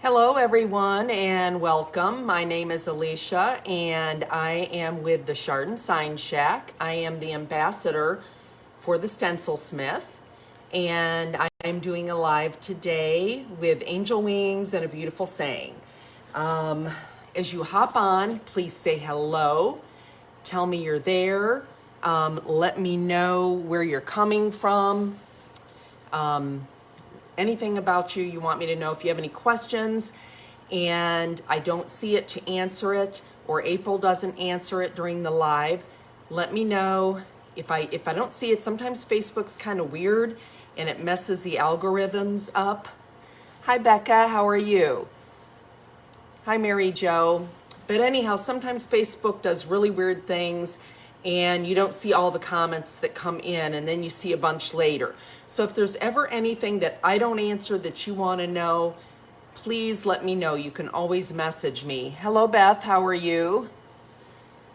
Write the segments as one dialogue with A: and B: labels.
A: Hello everyone and welcome. My name is Alicia and I am with the Chardon Sign Shack. I am the ambassador for the Stencilsmith and I am doing a live today with angel wings and a beautiful saying. As you hop on, please say hello. Tell me you're there. Let me know where you're coming from. Anything about you you want me to know. If you have any questions and I don't see it to answer it, or April doesn't answer it during the live, let me know. If I don't see it, sometimes Facebook's kind of weird and it messes the algorithms up. Hi Becca, how are you? Hi Mary Jo. But anyhow, sometimes Facebook does really weird things and you don't see all the comments that come in, and then you see a bunch later. So if there's ever anything that I don't answer that you want to know, please let me know. You can always message me. Hello Beth, how are you?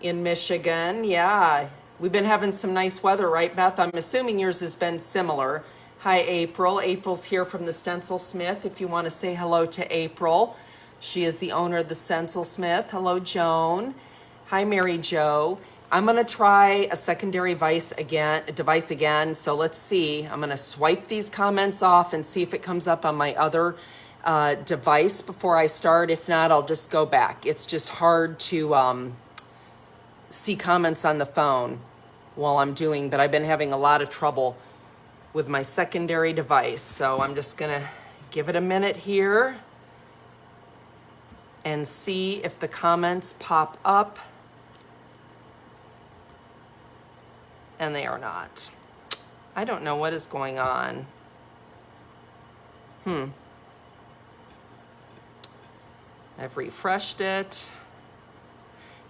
A: In Michigan, yeah. We've been having some nice weather, right Beth? I'm assuming yours has been similar. Hi April. April's here from the Stencilsmith. If you want to say hello to April. She is the owner of the Stencilsmith. Hello Joan. Hi Mary Jo. I'm going to try a secondary device again. So let's see. I'm going to swipe these comments off and see if it comes up on my other device before I start. If not, I'll just go back. It's just hard to see comments on the phone while I'm doing, but I've been having a lot of trouble with my secondary device. So I'm just going to give it a minute here and see if the comments pop up. And they are not. I don't know what is going on. I've refreshed it.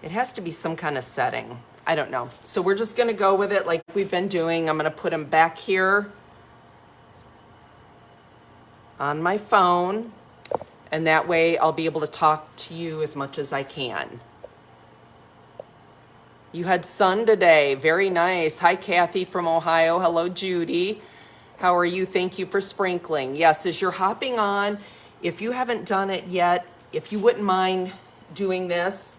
A: It has to be some kind of setting. I don't know. So we're just gonna go with it like we've been doing. I'm gonna put them back here on my phone, and that way I'll be able to talk to you as much as I can. You had sun today. Very nice. Hi, Kathy from Ohio. Hello, Judy. How are you? Thank you for sprinkling. Yes, as you're hopping on, if you haven't done it yet, if you wouldn't mind doing this.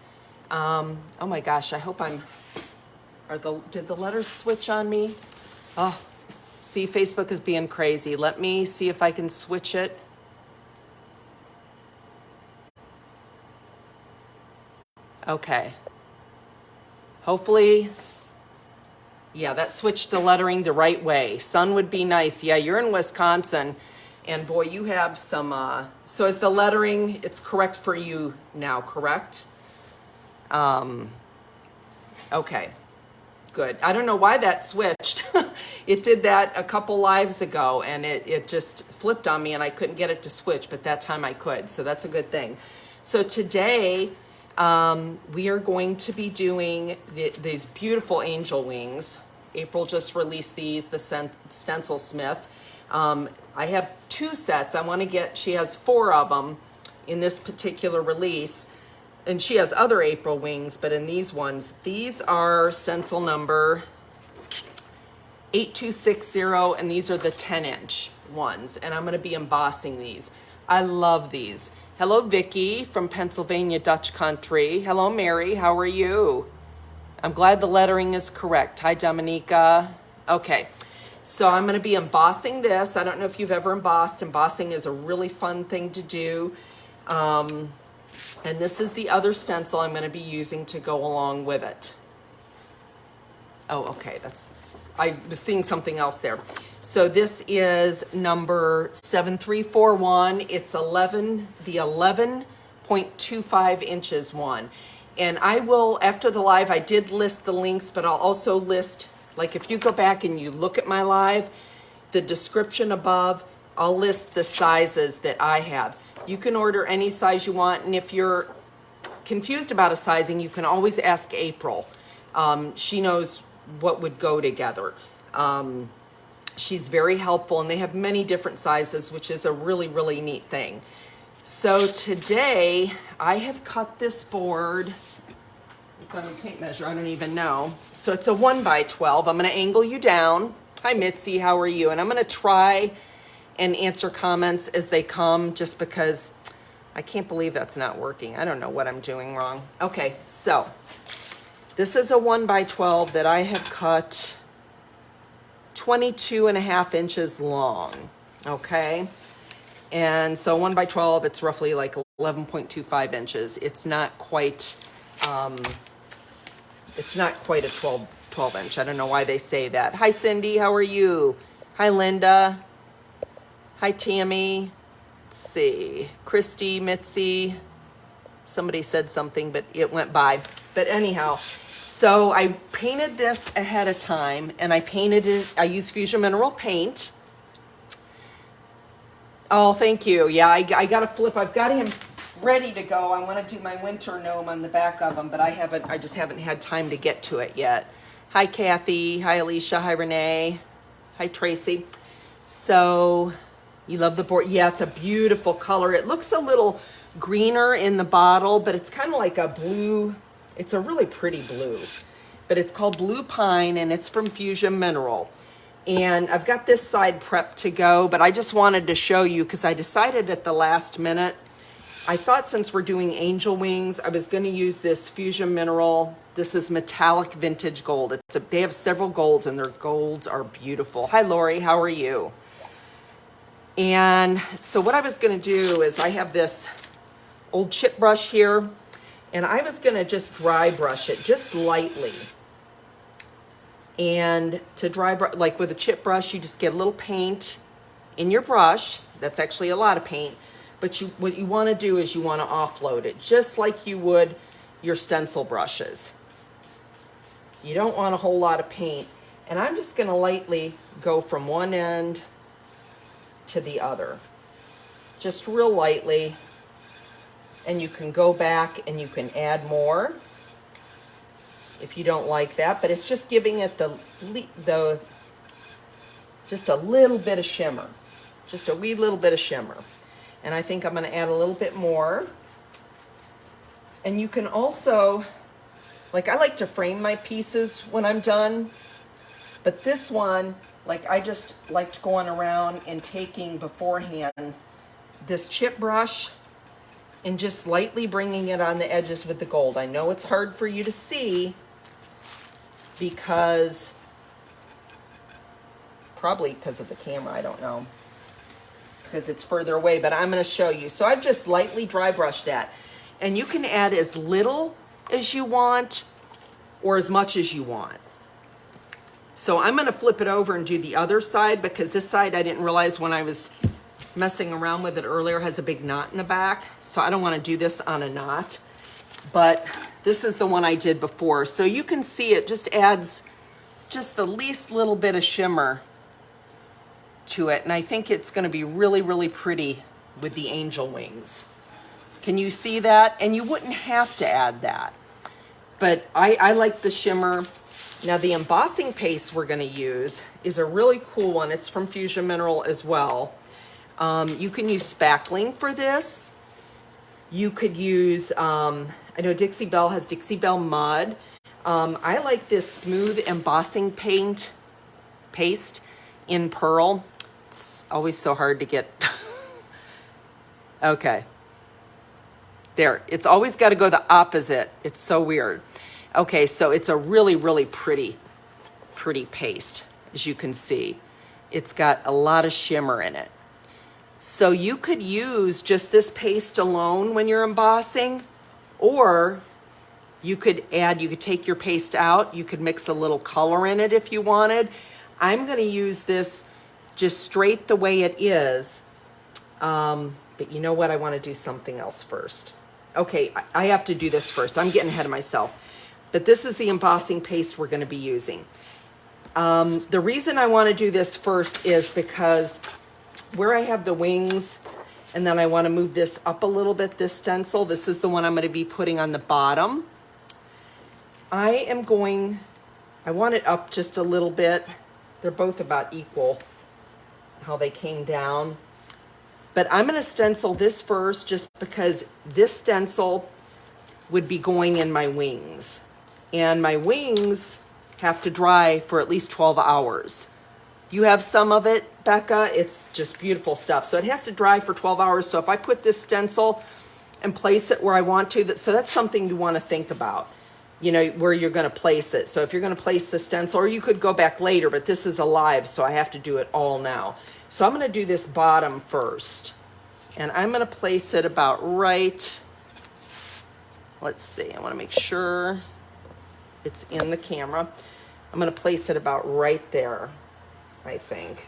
A: Oh my gosh, I hope did the letters switch on me? Oh, see, Facebook is being crazy. Let me see if I can switch it. Okay. Hopefully, yeah, that switched the lettering the right way. Sun would be nice. Yeah, you're in Wisconsin, and boy, you have some, so is the lettering, it's correct for you now, correct? Okay, good. I don't know why that switched. It did that a couple lives ago, and it just flipped on me, and I couldn't get it to switch, but that time I could, so that's a good thing. So today, we are going to be doing these beautiful angel wings. April just released these, the Stencilsmith. I have two sets. She has 4 of them in this particular release. And she has other April wings, but in these ones, these are stencil number 8260, and these are the 10-inch ones. And I'm going to be embossing these. I love these. Hello, Vicky from Pennsylvania, Dutch country. Hello, Mary. How are you? I'm glad the lettering is correct. Hi, Dominica. Okay, so I'm going to be embossing this. I don't know if you've ever embossed. Embossing is a really fun thing to do. And this is the other stencil I'm going to be using to go along with it. Oh, okay. I was seeing something else there. So this is number 7341. It's the 11.25 inches one. And I will, after the live, I did list the links, but I'll also list, like if you go back and you look at my live, the description above, I'll list the sizes that I have. You can order any size you want, and if you're confused about a sizing, you can always ask April. She knows what would go together. She's very helpful, and they have many different sizes, which is a really, really neat thing. So today, I have cut this board. On the tape measure, I don't even know. So it's a 1x12. I'm going to angle you down. Hi, Mitzi. How are you? And I'm going to try and answer comments as they come, just because I can't believe that's not working. I don't know what I'm doing wrong. Okay, so this is a 1x12 that I have cut 22.5 inches long, okay? And so 1x12, it's roughly like 11.25 inches. It's not quite a 12 inch. I don't know why they say that. Hi, Cindy, how are you? Hi, Linda. Hi, Tammy. Let's see, Christy, Mitzi. Somebody said something, but it went by. But anyhow, so I painted this ahead of time, and I painted it, I used Fusion Mineral paint. Oh, thank you. Yeah, I got to flip. I've got him ready to go. I want to do my winter gnome on the back of him, but I just haven't had time to get to it yet. Hi, Kathy. Hi, Alicia. Hi, Renee. Hi, Tracy. So, you love the board? Yeah, it's a beautiful color. It looks a little greener in the bottle, but it's kind of like a blue. It's a really pretty blue, but it's called Blue Pine, and it's from Fusion Mineral. And I've got this side prepped to go, but I just wanted to show you because I decided at the last minute, I thought since we're doing angel wings, I was going to use this Fusion Mineral. This is metallic vintage gold. They have several golds, and their golds are beautiful. Hi, Lori. How are you? And so what I was going to do is I have this old chip brush here, and I was going to just dry brush it just lightly. And to dry brush, like with a chip brush, you just get a little paint in your brush. That's actually a lot of paint. But what you want to do is you want to offload it, just like you would your stencil brushes. You don't want a whole lot of paint. And I'm just going to lightly go from one end to the other. Just real lightly. And you can go back and you can add more if you don't like that, but it's just giving it just a little bit of shimmer, just a wee little bit of shimmer. And I think I'm going to add a little bit more. And you can also, like, I like to frame my pieces when I'm done, but this one, like, I just liked going around and taking beforehand this chip brush and just lightly bringing it on the edges with the gold. I know it's hard for you to see probably because of the camera, I don't know, because it's further away, but I'm going to show you. So I've just lightly dry brushed that. And you can add as little as you want or as much as you want. So I'm going to flip it over and do the other side, because this side I didn't realize when I was messing around with it earlier has a big knot in the back. So I don't want to do this on a knot, but this is the one I did before. So you can see it just adds just the least little bit of shimmer to it. And I think it's going to be really, really pretty with the angel wings. Can you see that? And you wouldn't have to add that, but I like the shimmer. Now the embossing paste we're going to use is a really cool one. It's from Fusion Mineral as well. You can use spackling for this. You could use, I know Dixie Belle has Dixie Belle Mud. I like this smooth embossing paste in Pearl. It's always so hard to get. Okay. There, it's always got to go the opposite. It's so weird. Okay, so it's a really, really pretty paste, as you can see. It's got a lot of shimmer in it. So you could use just this paste alone when you're embossing, or you could take your paste out, you could mix a little color in it if you wanted. I'm going to use this just straight the way it is, but you know what, I want to do something else first. Okay, I have to do this first. I'm getting ahead of myself. But this is the embossing paste we're going to be using. The reason I want to do this first is because where I have the wings, and then I want to move this up a little bit, this stencil, this is the one I'm going to be putting on the bottom. I want it up just a little bit. They're both about equal, how they came down. But I'm going to stencil this first just because this stencil would be going in my wings. And my wings have to dry for at least 12 hours. You have some of it, Becca. It's just beautiful stuff. So it has to dry for 12 hours. So if I put this stencil and place it where I want to. So that's something you want to think about, you know, where you're going to place it. So if you're going to place the stencil, or you could go back later, but this is a live, so I have to do it all now. So I'm going to do this bottom first, and I'm going to place it about right, let's see, I want to make sure it's in the camera. I'm going to place it about right there, I think.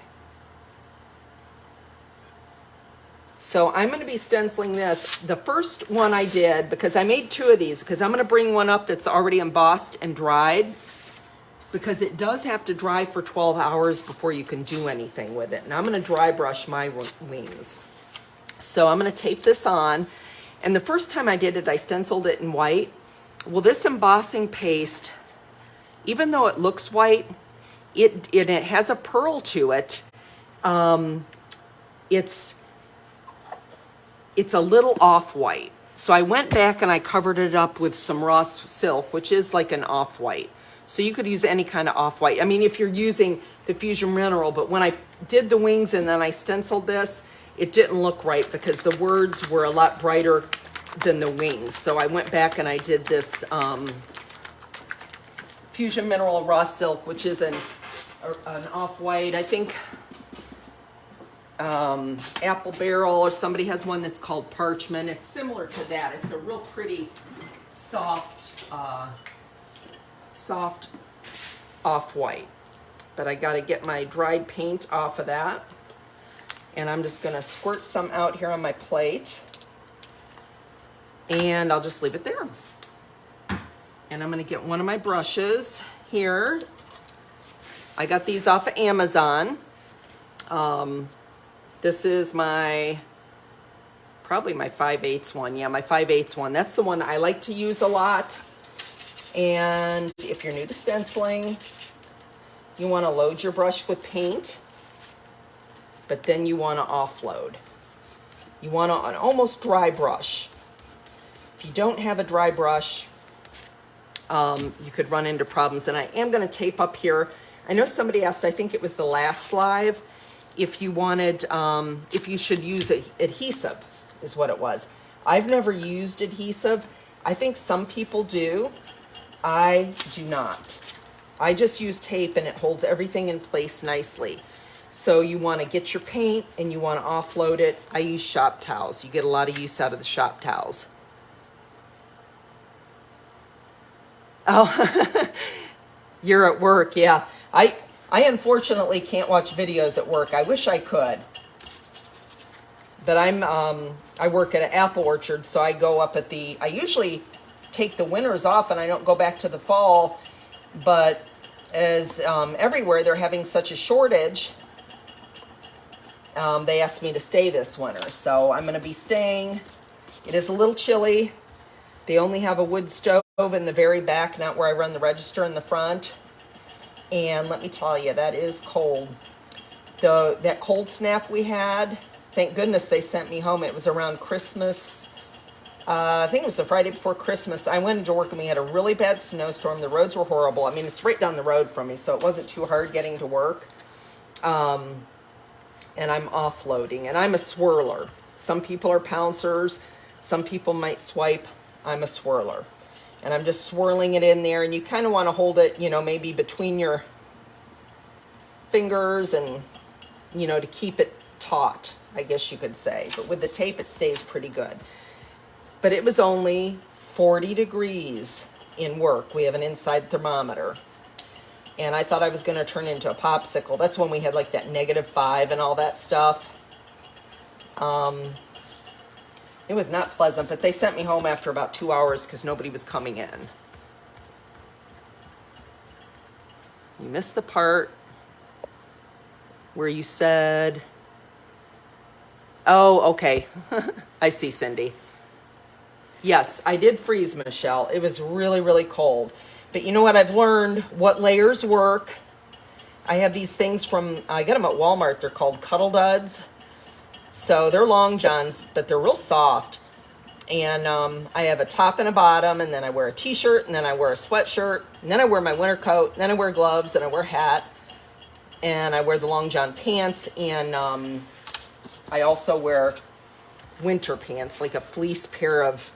A: So I'm going to be stenciling this. The first one I did, because I made 2 of these, because I'm going to bring one up that's already embossed and dried, because it does have to dry for 12 hours before you can do anything with it. And I'm going to dry brush my wings. So I'm going to tape this on. And the first time I did it, I stenciled it in white. Well, this embossing paste, even though it looks white, it has a pearl to it. It's a little off-white. So I went back and I covered it up with some raw silk, which is like an off-white. So you could use any kind of off-white. I mean, if you're using the Fusion Mineral, but when I did the wings and then I stenciled this, it didn't look right because the words were a lot brighter than the wings. So I went back and I did this Fusion Mineral raw silk, which is an off-white, I think. Apple Barrel, or somebody has one that's called Parchment. It's similar to that. It's a real pretty soft off-white. But I got to get my dried paint off of that. And I'm just going to squirt some out here on my plate. And I'll just leave it there. And I'm going to get one of my brushes here. I got these off of Amazon. This is probably my 5/8 one. Yeah, my 5/8 one. That's the one I like to use a lot. And if you're new to stenciling, you want to load your brush with paint, but then you want to offload. You want an almost dry brush. If you don't have a dry brush, you could run into problems. And I am going to tape up here. I know somebody asked, I think it was the last live, if you wanted, if you should use adhesive, is what it was. I've never used adhesive. I think some people do. I do not. I just use tape and it holds everything in place nicely. So you want to get your paint and you want to offload it. I use shop towels. You get a lot of use out of the shop towels. Oh, you're at work, yeah. I unfortunately can't watch videos at work. I wish I could. But I work at an apple orchard, so I go up at I usually take the winters off and I don't go back to the fall. But as everywhere they're having such a shortage, they asked me to stay this winter. So I'm going to be staying. It is a little chilly. They only have a wood stove in the very back, not where I run the register, in the front. And let me tell you, that is cold. That cold snap we had, thank goodness they sent me home. It was around Christmas. I think it was the Friday before Christmas. I went into work and we had a really bad snowstorm. The roads were horrible. I mean, it's right down the road from me, so it wasn't too hard getting to work. And I'm offloading, and I'm a swirler. Some people are pouncers. Some people might swipe. I'm a swirler. And I'm just swirling it in there, and you kind of want to hold it, you know, maybe between your fingers and, you know, to keep it taut, I guess you could say. But with the tape, it stays pretty good. But it was only 40 degrees in work. We have an inside thermometer. And I thought I was going to turn into a popsicle. That's when we had like that -5 and all that stuff. It was not pleasant, but they sent me home after about 2 hours because nobody was coming in. You missed the part where you said, oh, okay. I see, Cindy. Yes, I did freeze, Michelle. It was really, really cold. But you know what? I've learned what layers work. I have these things I got them at Walmart. They're called Cuddle Duds. So they're long johns, but they're real soft. And I have a top and a bottom, and then I wear a t-shirt, and then I wear a sweatshirt, and then I wear my winter coat, and then I wear gloves, and I wear a hat, and I wear the long john pants, and I also wear winter pants, like a fleece pair of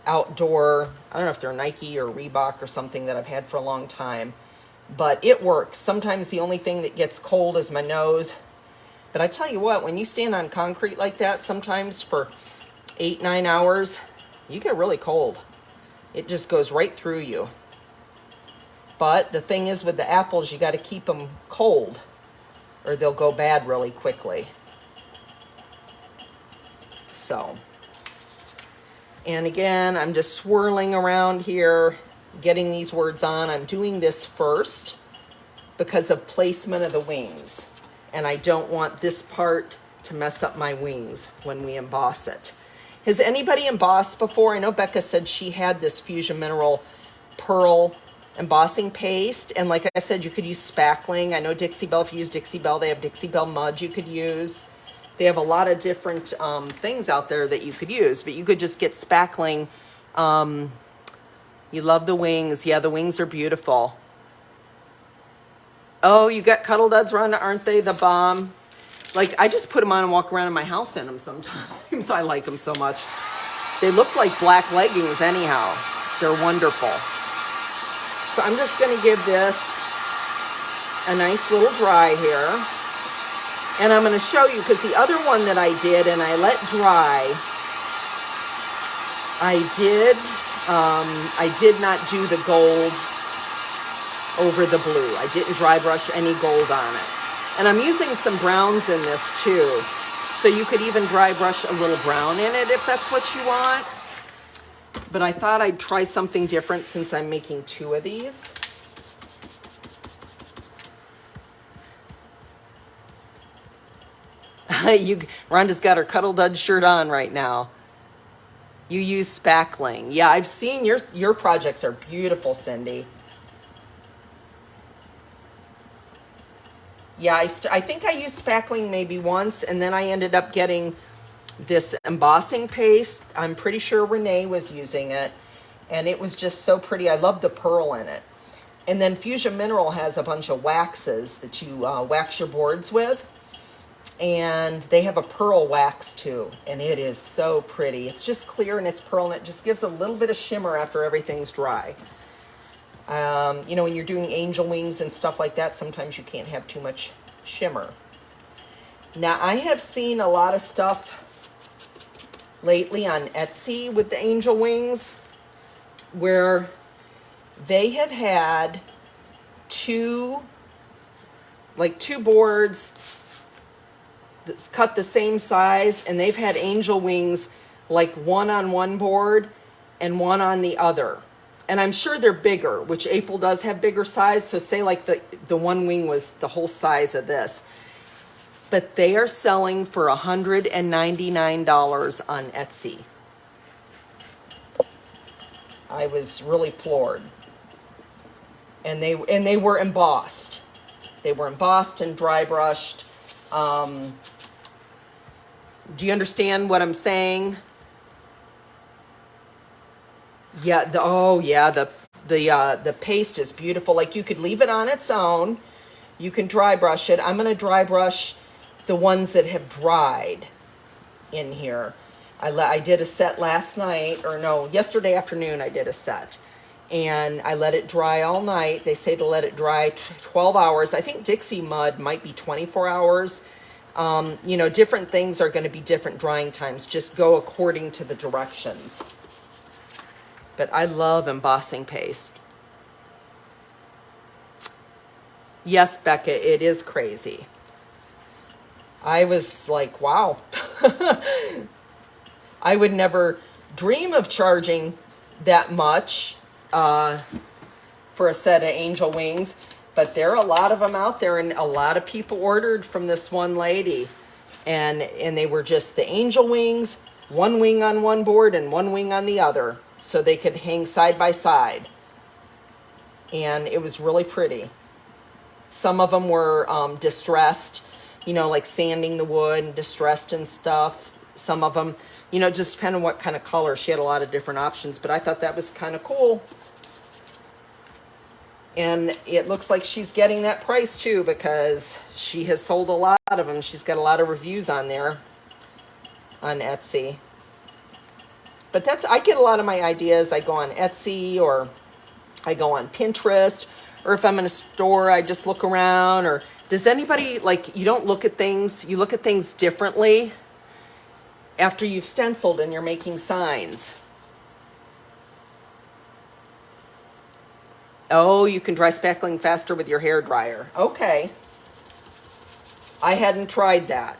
A: outdoor, I don't know if they're Nike or Reebok or something that I've had for a long time, but it works. Sometimes the only thing that gets cold is my nose. But I tell you what, when you stand on concrete like that, sometimes for 8-9 hours, you get really cold. It just goes right through you. But the thing is with the apples, you got to keep them cold or they'll go bad really quickly. So, and again, I'm just swirling around here, getting these words on. I'm doing this first because of placement of the wings. And I don't want this part to mess up my wings when we emboss it. Has anybody embossed before? I know Becca said she had this Fusion Mineral Pearl embossing paste. And like I said, you could use spackling. I know Dixie Belle, if you use Dixie Belle, they have Dixie Belle mud you could use. They have a lot of different things out there that you could use, but you could just get spackling. You love the wings. Yeah, the wings are beautiful. Oh, you got Cuddle Duds, Rhonda, aren't they the bomb? Like, I just put them on and walk around in my house in them sometimes. I like them so much. They look like black leggings anyhow. They're wonderful. So I'm just going to give this a nice little dry here. And I'm going to show you, because the other one that I did and I let dry, I did not do the gold over the blue. I didn't dry brush any gold on it. And I'm using some browns in this too. So you could even dry brush a little brown in it if that's what you want. But I thought I'd try something different since I'm making 2 of these. Rhonda's got her Cuddle Dud shirt on right now. You use spackling. Yeah, I've seen your projects are beautiful, Cindy. Yeah, I think I used spackling maybe once, and then I ended up getting this embossing paste. I'm pretty sure Renee was using it, and it was just so pretty. I love the pearl in it. And then Fusion Mineral has a bunch of waxes that you wax your boards with. And they have a pearl wax too, and it is so pretty. It's just clear and it's pearl, and it just gives a little bit of shimmer after everything's dry. You know, when you're doing angel wings and stuff like that, sometimes you can't have too much shimmer. Now, I have seen a lot of stuff lately on Etsy with the angel wings where they have had two boards that's cut the same size, and they've had angel wings like one on one board and one on the other. And I'm sure they're bigger, which April does have bigger size. So say like the one wing was the whole size of this. But they are selling for $199 on Etsy. I was really floored. And they were embossed. They were embossed and dry brushed. Do you understand what I'm saying? Yeah, the paste is beautiful. Like, you could leave it on its own. You can dry brush it. I'm going to dry brush the ones that have dried in here. I did a set last night, or no, yesterday afternoon I did a set. And I let it dry all night. They say to let it dry 12 hours. I think Dixie Mud might be 24 hours. You know, different things are going to be different drying times. Just go according to the directions. But I love embossing paste. Yes, Becca, it is crazy. I was like, wow. I would never dream of charging that much for a set of angel wings. But there are a lot of them out there, and a lot of people ordered from this one lady. And they were just the angel wings, one wing on one board and one wing on the other, so they could hang side by side. And it was really pretty. Some of them were distressed, you know, like sanding the wood and distressed and stuff. Some of them, you know, just depending on what kind of color. She had a lot of different options, but I thought that was kind of cool. And it looks like she's getting that price too, because she has sold a lot of them. She's got a lot of reviews on there. on Etsy. But I get a lot of my ideas. I go on Etsy, or I go on Pinterest, or if I'm in a store, I just look around. Or does anybody, like, you don't look at things, you look at things differently after you've stenciled and you're making signs? Oh, you can dry spackling faster with your hair dryer. Okay. I hadn't tried that.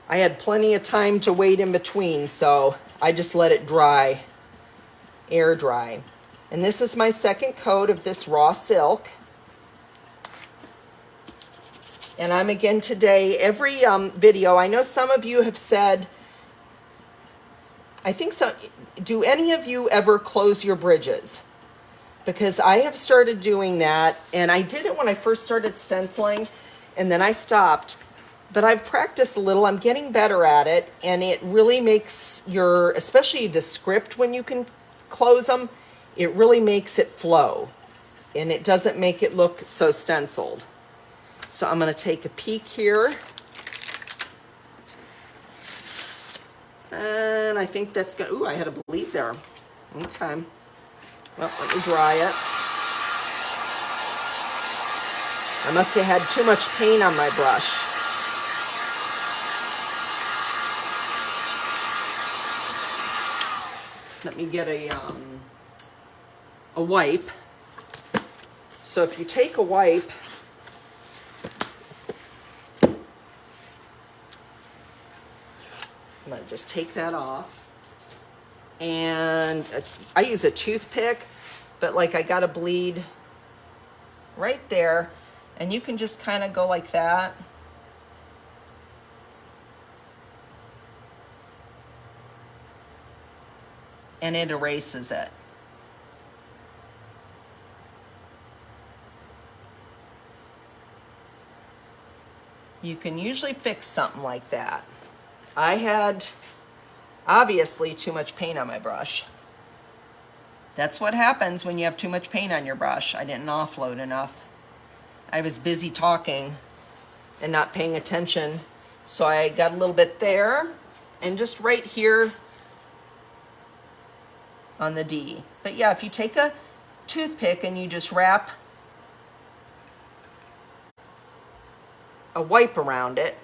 A: I had plenty of time to wait in between, so I just let it dry, air dry. And this is my second coat of this raw silk. And I'm again today, every video, I know some of you have said, I think so, do any of you ever close your bridges? Because I have started doing that, and I did it when I first started stenciling, and then I stopped. But I've practiced a little, I'm getting better at it, and it really makes your, especially the script when you can close them, it really makes it flow, and it doesn't make it look so stenciled. So I'm going to take a peek here, and I think that's going to, ooh, I had a bleed there. Okay, well, let me dry it. I must have had too much paint on my brush. Let me get a wipe. So if you take a wipe, I'm gonna just take that off. And I use a toothpick, but like I got a bleed right there, and you can just kind of go like that. And it erases it. You can usually fix something like that. I had obviously too much paint on my brush. That's what happens when you have too much paint on your brush. I didn't offload enough. I was busy talking and not paying attention. So I got a little bit there, and just right here on the D. But yeah, if you take a toothpick and you just wrap a wipe around it,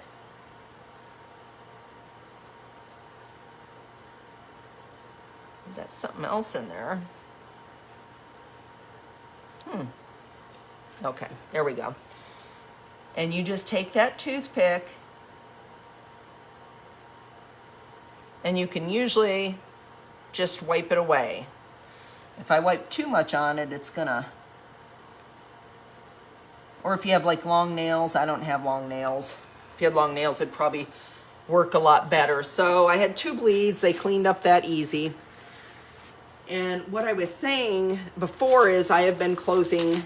A: that's something else in there. Okay, there we go. And you just take that toothpick, and you can usually just wipe it away. If I wipe too much on it, it's gonna, or if you have like long nails, I don't have long nails. If you had long nails, it'd probably work a lot better. So I had 2 bleeds, they cleaned up that easy. And what I was saying before is I have been closing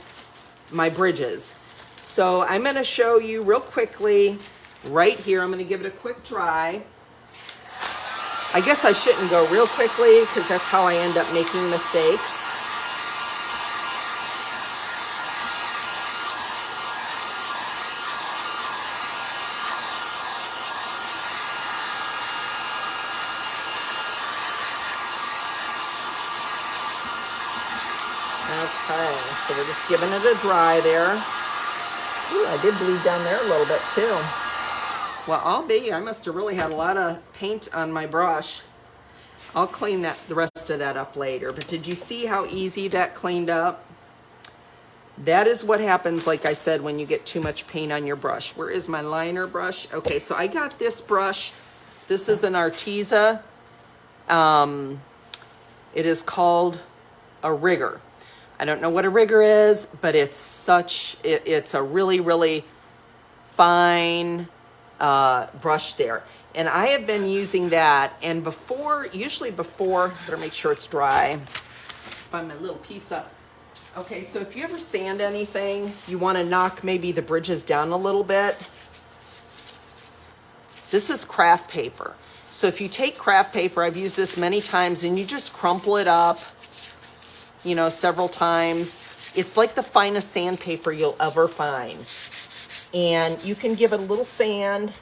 A: my bridges. So I'm gonna show you real quickly right here. I'm gonna give it a quick dry. I guess I shouldn't go real quickly because that's how I end up making mistakes. Okay, so we're just giving it a dry there. Ooh, I did bleed down there a little bit too. Well, I must have really had a lot of paint on my brush. I'll clean the rest of that up later. But did you see how easy that cleaned up? That is what happens, like I said, when you get too much paint on your brush. Where is my liner brush? Okay, so I got this brush. This is an Arteza. It is called a rigger. I don't know what a rigger is, but it's it's a really, really fine brush there. And I have been using that, and usually before, better make sure it's dry. Find my little piece up. Okay, so if you ever sand anything, you want to knock maybe the bridges down a little bit. This is craft paper. So if you take craft paper, I've used this many times, and you just crumple it up, you know, several times. It's like the finest sandpaper you'll ever find. And you can give it a little sand,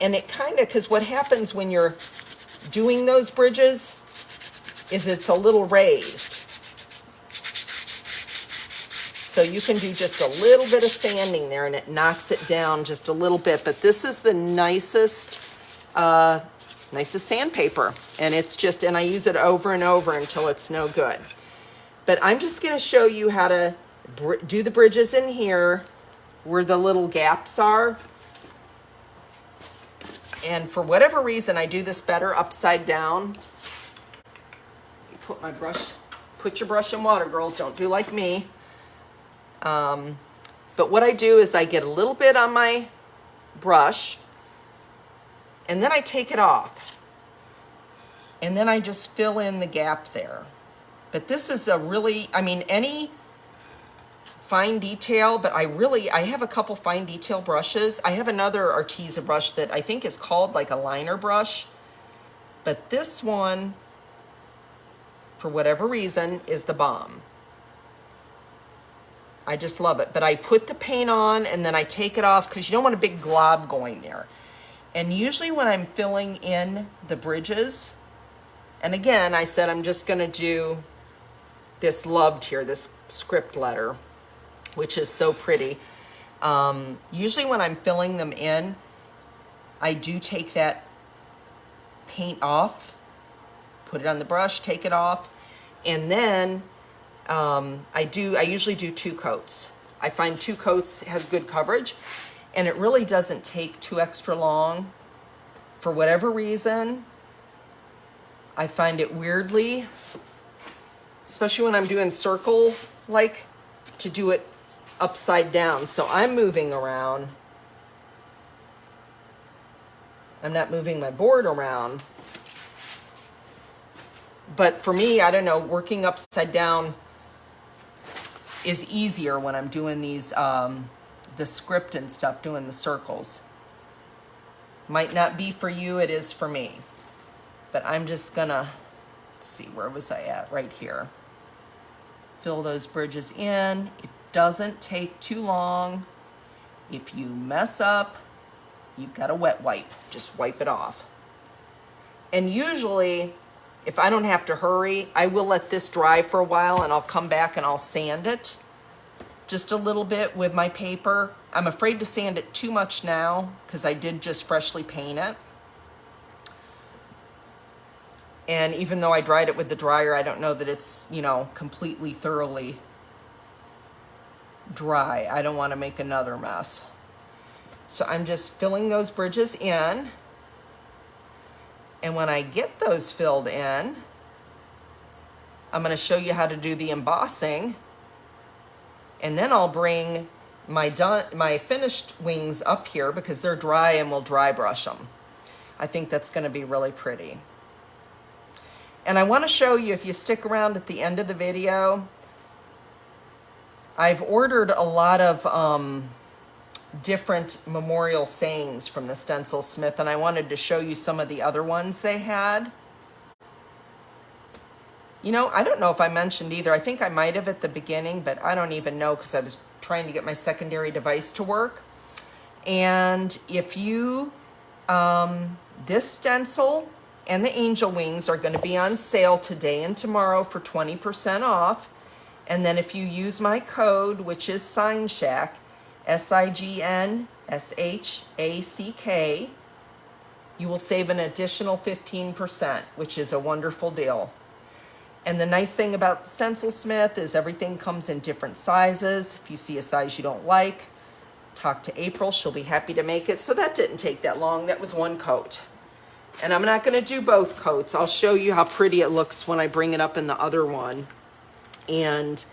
A: And it kind of, because what happens when you're doing those bridges is it's a little raised. So you can do just a little bit of sanding there and it knocks it down just a little bit. But this is the nicest sandpaper. And it's just, and I use it over and over until it's no good. But I'm just going to show you how to do the bridges in here where the little gaps are. And for whatever reason, I do this better upside down. You put my brush, put your brush in water, girls. Don't do like me. But what I do is I get a little bit on my brush and then I take it off. And then I just fill in the gap there. But this is a really, I mean, any fine detail, but I have a couple fine detail brushes. I have another Arteza brush that I think is called like a liner brush. But this one, for whatever reason, is the bomb. I just love it. But I put the paint on and then I take it off because you don't want a big glob going there. And usually when I'm filling in the bridges, and again, I said I'm just going to do this loved here, this script letter, which is so pretty. Usually when I'm filling them in, I do take that paint off, put it on the brush, take it off, and then I usually do 2 coats. I find 2 coats has good coverage, and it really doesn't take too extra long. For whatever reason, I find it weirdly, especially when I'm doing circle, like to do it upside down. So I'm moving around. I'm not moving my board around. But for me, I don't know, working upside down is easier when I'm doing these, the script and stuff, doing the circles. Might not be for you, it is for me. But I'm just gonna, let's see, where was I at? Right here. Fill those bridges in. It doesn't take too long. If you mess up, you've got a wet wipe. Just wipe it off. And usually, if I don't have to hurry, I will let this dry for a while and I'll come back and I'll sand it just a little bit with my paper. I'm afraid to sand it too much now because I did just freshly paint it. And even though I dried it with the dryer, I don't know that it's, you know, completely thoroughly dry. I don't want to make another mess. So I'm just filling those bridges in. And when I get those filled in, I'm going to show you how to do the embossing. And then I'll bring my finished wings up here because they're dry and we'll dry brush them. I think that's going to be really pretty. And I want to show you, if you stick around at the end of the video, I've ordered a lot of different memorial sayings from the Stencilsmith, and I wanted to show you some of the other ones they had. You know, I don't know if I mentioned either. I think I might have at the beginning, but I don't even know because I was trying to get my secondary device to work. And if you, this stencil and the angel wings are going to be on sale today and tomorrow for 20% off. And then if you use my code, which is SignShack, SIGNSHACK, you will save an additional 15%, which is a wonderful deal. And the nice thing about Stencilsmith is everything comes in different sizes. If you see a size you don't like, talk to April. She'll be happy to make it. So that didn't take that long. That was 1 coat. And I'm not going to do both coats. I'll show you how pretty it looks when I bring it up in the other one. And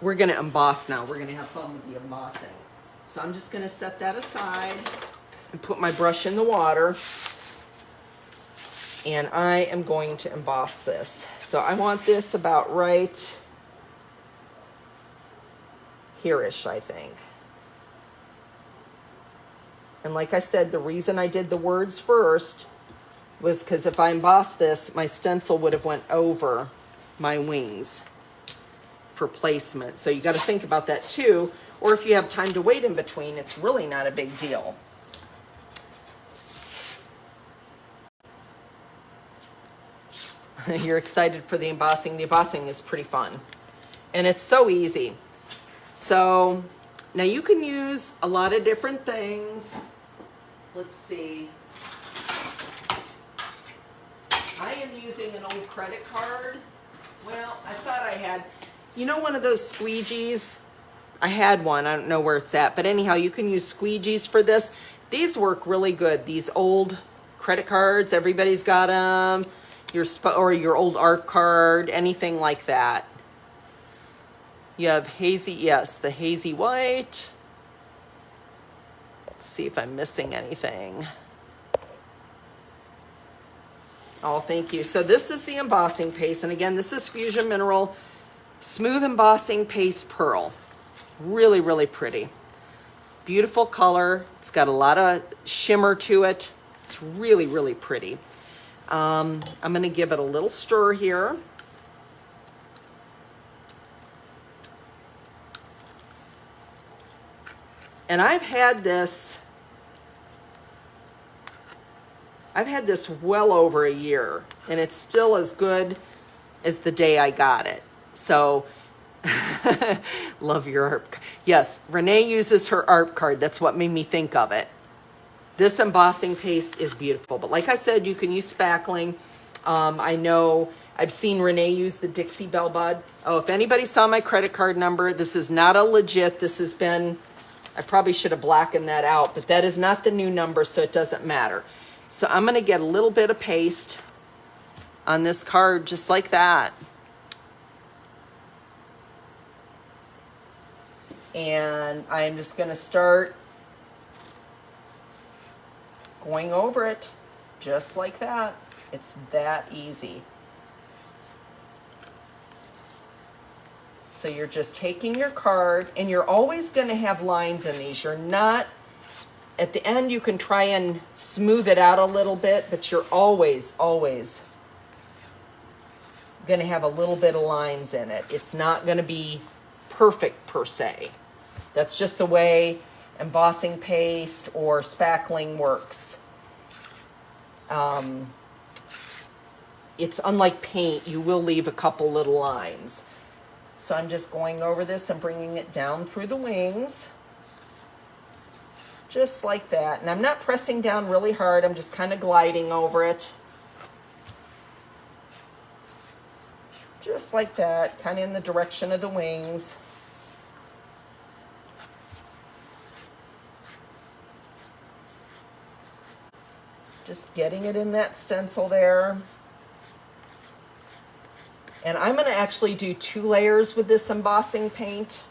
A: we're going to emboss now. We're going to have fun with the embossing. So I'm just going to set that aside and put my brush in the water. And I am going to emboss this. So I want this about right here-ish, I think. And like I said, the reason I did the words first was because if I emboss this, my stencil would have went over my wings for placement. So you got to think about that too. Or if you have time to wait in between, it's really not a big deal. You're excited for the embossing. The embossing is pretty fun. And it's so easy. So now you can use a lot of different things. Let's see. I am using an old credit card. Well, I thought I had, you know, one of those squeegees? I had one. I don't know where it's at. But anyhow, you can use squeegees for this. These work really good. These old credit cards, everybody's got them. Or your old art card, anything like that. You have hazy, yes, the hazy white. Let's see if I'm missing anything. Oh, thank you. So this is the embossing paste. And again, this is Fusion Mineral Smooth Embossing Paste Pearl. Really, really pretty. Beautiful color. It's got a lot of shimmer to it. It's really, really pretty. I'm going to give it a little stir here. And I've had this well over a year, and it's still as good as the day I got it. So, love your art. Yes, Renee uses her art card. That's what made me think of it. This embossing paste is beautiful. But like I said, you can use spackling. I know I've seen Renee use the Dixie Belle Bud. Oh, if anybody saw my credit card number, this is not a legit. This has been, I probably should have blackened that out, but that is not the new number, so it doesn't matter. So I'm going to get a little bit of paste on this card, just like that. And I'm just going to start going over it, just like that. It's that easy. So you're just taking your card, and you're always going to have lines in these. You're not, at the end you can try and smooth it out a little bit, but you're always going to have a little bit of lines in it. It's not going to be perfect per se. That's just the way embossing paste or spackling works. It's unlike paint. You will leave a couple little lines. So I'm just going over this and bringing it down through the wings. Just like that. And I'm not pressing down really hard. I'm just kind of gliding over it. Just like that, kind of in the direction of the wings. Just getting it in that stencil there. And I'm going to actually do 2 layers with this embossing paint.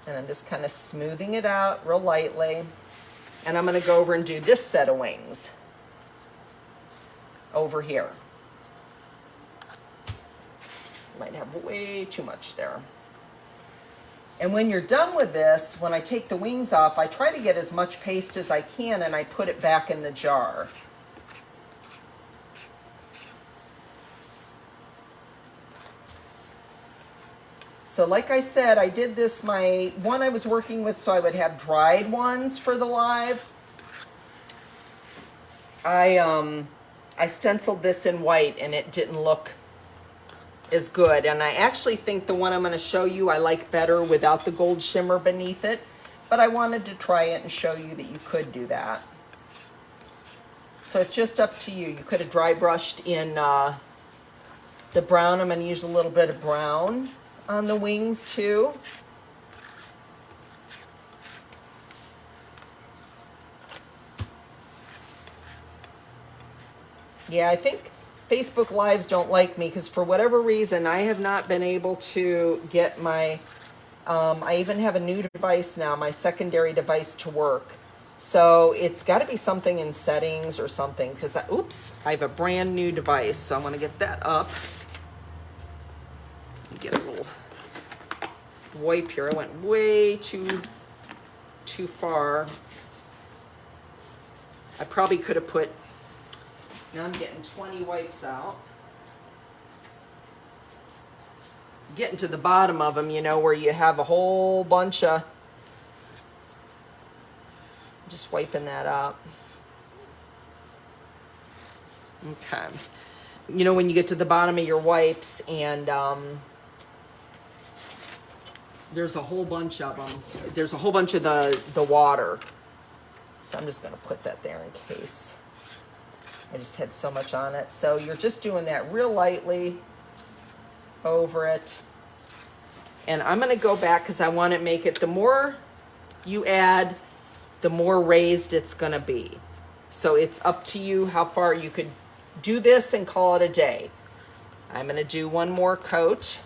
A: And I'm just kind of smoothing it out real lightly. And I'm going to go over and do this set of wings over here. Might have way too much there. And when you're done with this, when I take the wings off, I try to get as much paste as I can, and I put it back in the jar. So like I said, I did this, my one I was working with, so I would have dried ones for the live. I stenciled this in white, and it didn't look is good. And I actually think the one I'm going to show you I like better without the gold shimmer beneath it, but I wanted to try it and show you that you could do that. So it's just up to you. You could have dry brushed in the brown. I'm going to use a little bit of brown on the wings too. Yeah, I think Facebook Lives don't like me because for whatever reason, I have not been able to get my, I even have a new device now, my secondary device to work. So it's got to be something in settings or something because, oops, I have a brand new device. So I'm going to get that up. Get a little wipe here. I went way too far. I probably could have put, now I'm getting 20 wipes out. Getting to the bottom of them, you know, where you have a whole bunch of, just wiping that up. Okay. You know, when you get to the bottom of your wipes and there's a whole bunch of them. There's a whole bunch of the water. So I'm just going to put that there in case. I just had so much on it. So you're just doing that real lightly over it. And I'm going to go back because I want to make it, the more you add, the more raised it's going to be. So it's up to you how far you could do this and call it a day. I'm going to do one more coat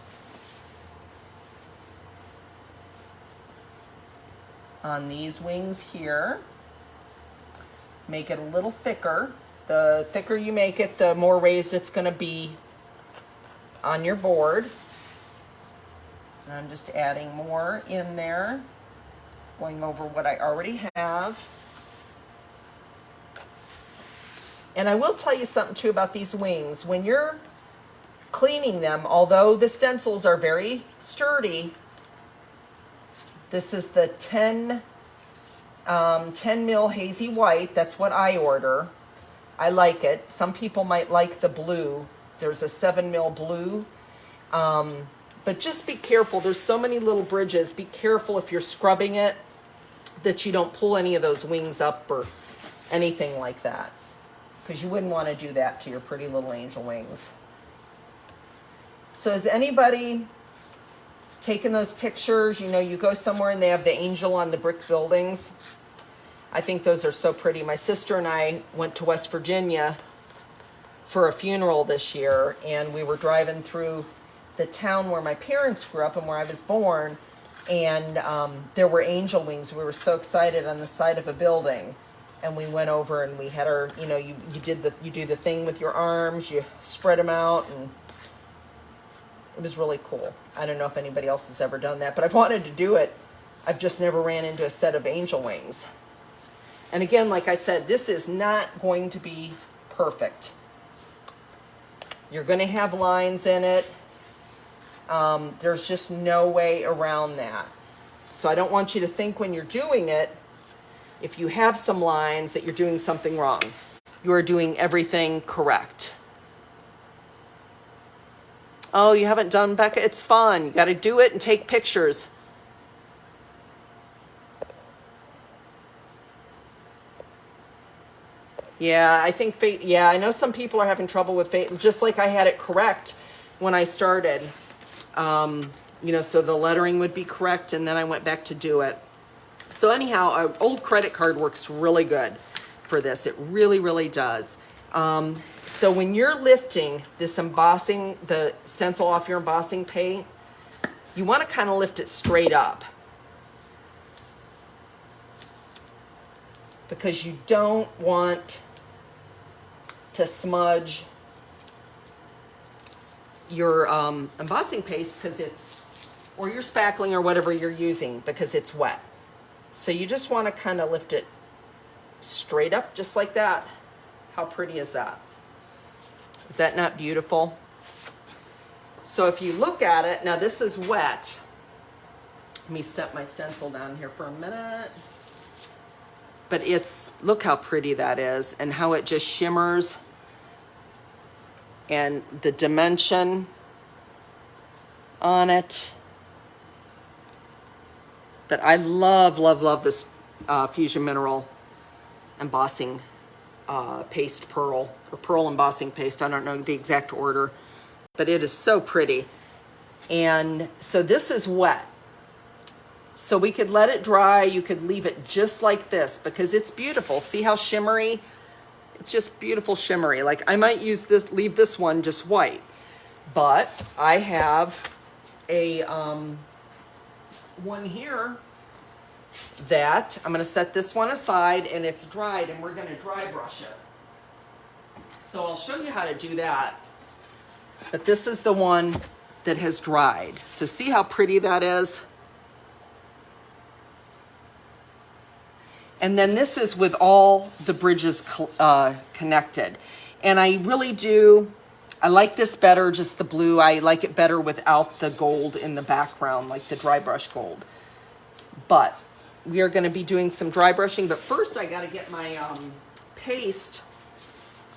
A: on these wings here. Make it a little thicker. The thicker you make it, the more raised it's going to be on your board. And I'm just adding more in there, going over what I already have. And I will tell you something too about these wings. When you're cleaning them, although the stencils are very sturdy, this is the 10 mil hazy white. That's what I order. I like it. Some people might like the blue. There's a 7 mil blue. But just be careful. There's so many little bridges. Be careful if you're scrubbing it that you don't pull any of those wings up or anything like that, because you wouldn't want to do that to your pretty little angel wings. So has anybody taken those pictures? You know, you go somewhere and they have the angel on the brick buildings. I think those are so pretty. My sister and I went to West Virginia for a funeral this year, and we were driving through the town where my parents grew up and where I was born, and there were angel wings. We were so excited on the side of a building, and we went over and we had our, you know, you do the thing with your arms, you spread them out, and it was really cool. I don't know if anybody else has ever done that, but I've wanted to do it. I've just never ran into a set of angel wings. And again, like I said, this is not going to be perfect. You're going to have lines in it. There's just no way around that. So I don't want you to think when you're doing it, if you have some lines, that you're doing something wrong. You are doing everything correct. Oh, you haven't done, Becca? It's fun. You got to do it and take pictures. Yeah, I think, yeah, I know some people are having trouble with just like I had it correct when I started. You know, so the lettering would be correct, and then I went back to do it. So anyhow, an old credit card works really good for this. It really, really does. So when you're lifting this embossing, the stencil off your embossing paint, you want to kind of lift it straight up, because you don't want to smudge your embossing paste, because it's, or your spackling or whatever you're using, because it's wet. So you just want to kind of lift it straight up, just like that. How pretty is that? Is that not beautiful? So if you look at it, now this is wet. Let me set my stencil down here for a minute. But it's, look how pretty that is, and how it just shimmers, and the dimension on it. But I love, love, love this Fusion Mineral embossing paste pearl, or pearl embossing paste. I don't know the exact order, but it is so pretty. And so this is wet. So we could let it dry. You could leave it just like this, because it's beautiful. See how shimmery? It's just beautiful shimmery. Like I might use this, leave this one just white, but I have a one here that I'm going to set this one aside, and it's dried, and we're going to dry brush it. So I'll show you how to do that. But this is the one that has dried. So see how pretty that is? And then this is with all the bridges connected. And I really do, I like this better, just the blue. I like it better without the gold in the background, like the dry brush gold. But we are going to be doing some dry brushing. But first I got to get my paste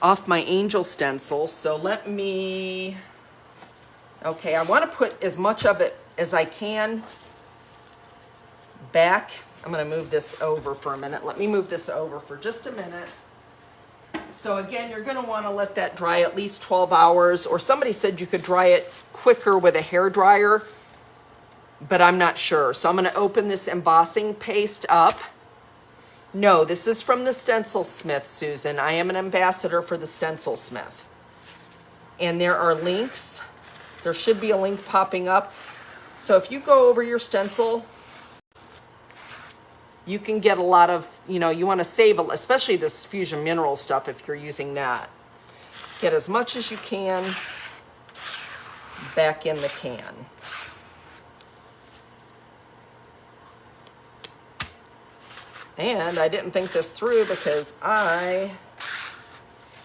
A: off my angel stencil. So let me, okay, I want to put as much of it as I can back. I'm going to move this over for a minute. Let me move this over for just a minute. So again, you're going to want to let that dry at least 12 hours, or somebody said you could dry it quicker with a hair dryer, but I'm not sure. So I'm going to open this embossing paste up. No, this is from the Stencilsmith, Susan. I am an ambassador for the Stencilsmith. And there are links. There should be a link popping up. So if you go over your stencil, you can get a lot of, you know, you want to save, especially this Fusion Mineral stuff if you're using that. Get as much as you can back in the can. And I didn't think this through because I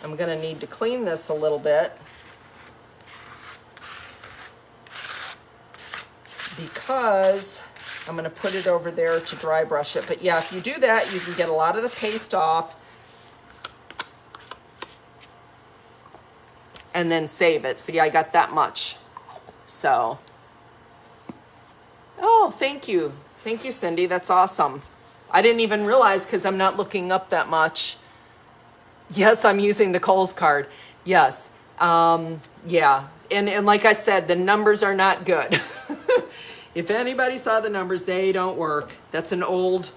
A: am going to need to clean this a little bit because I'm going to put it over there to dry brush it. But yeah, if you do that, you can get a lot of the paste off and then save it. See, I got that much. So, oh, thank you. Thank you, Cindy. That's awesome. I didn't even realize because I'm not looking up that much. Yes, I'm using the Kohl's card. Yes. Yeah. And like I said, the numbers are not good. If anybody saw the numbers, they don't work. That's an old,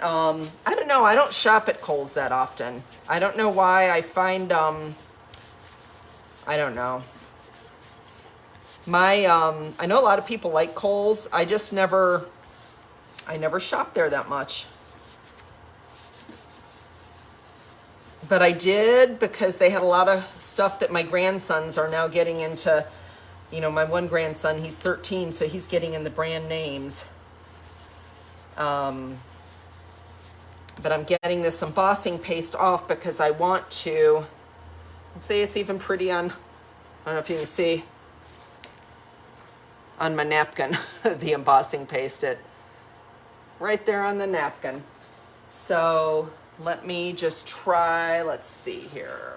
A: I don't know. I don't shop at Kohl's that often. I don't know why. I find, I don't know. I know a lot of people like Kohl's. I never shop there that much. But I did because they had a lot of stuff that my grandsons are now getting into. You know, my one grandson, he's 13, so he's getting in the brand names. But I'm getting this embossing paste off because I want to, see, it's even pretty on, I don't know if you can see, on my napkin, the embossing paste, it right there on the napkin. So let me just try, let's see here.